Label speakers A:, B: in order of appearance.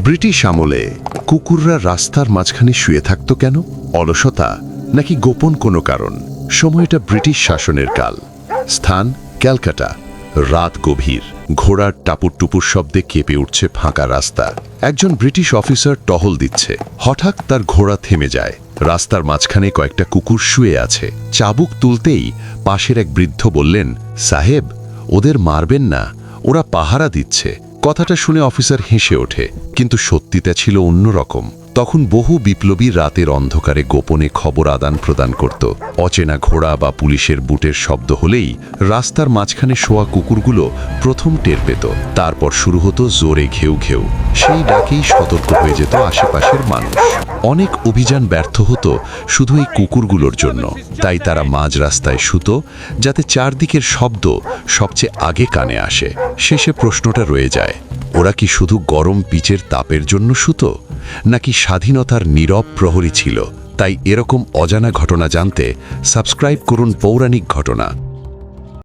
A: British আমলে কুকুররা রাস্তার মাঝখানে শুয়ে থাকত কেন? অলসতা নাকি গোপন কোনো কারণ? সময়টা ব্রিটিশ শাসনের কাল। স্থান ক্যালকাটা। রাত গভীর। ঘোড়ার টাপুর শব্দে কেঁপে উঠছে ফাঁকা রাস্তা। একজন ব্রিটিশ অফিসার টহল দিচ্ছে। হঠাৎ তার ঘোড়া থেমে যায়। রাস্তার মাঝখানে কয়েকটা কুকুর শুয়ে আছে। চাবুক তুলতেই পাশের এক বৃদ্ধ বললেন, সাহেব, ওদের মারবেন না, ওরা পাহারা দিচ্ছে। কথাটা শুনে অফিসার হেসে ওঠে, কিন্তু সত্যিটা ছিল অন্যরকম। তখন বহু বিপ্লবী রাতের অন্ধকারে গোপনে খবর আদান প্রদান করত। অচেনা ঘোড়া বা পুলিশের বুটের শব্দ হলেই রাস্তার মাঝখানে শোয়া কুকুরগুলো প্রথম টের পেত। তারপর শুরু হতো জোরে ঘেউ ঘেউ। সেই ডাকেই সতর্ক হয়ে যেত আশেপাশের মানুষ। অনেক অভিযান ব্যর্থ হতো শুধু এই কুকুরগুলোর জন্য। তাই তারা মাঝ রাস্তায় শুতো, যাতে চারদিকের শব্দ সবচেয়ে আগে কানে আসে। শেষে প্রশ্নটা রয়ে যায়, ওরা কি শুধু গরম পিচের তাপের জন্য শুতো, নাকি স্বাধীনতার নীরব প্রহরী ছিল? তাই এরকম অজানা ঘটনা জানতে সাবস্ক্রাইব করুন পৌরাণিক ঘটনা।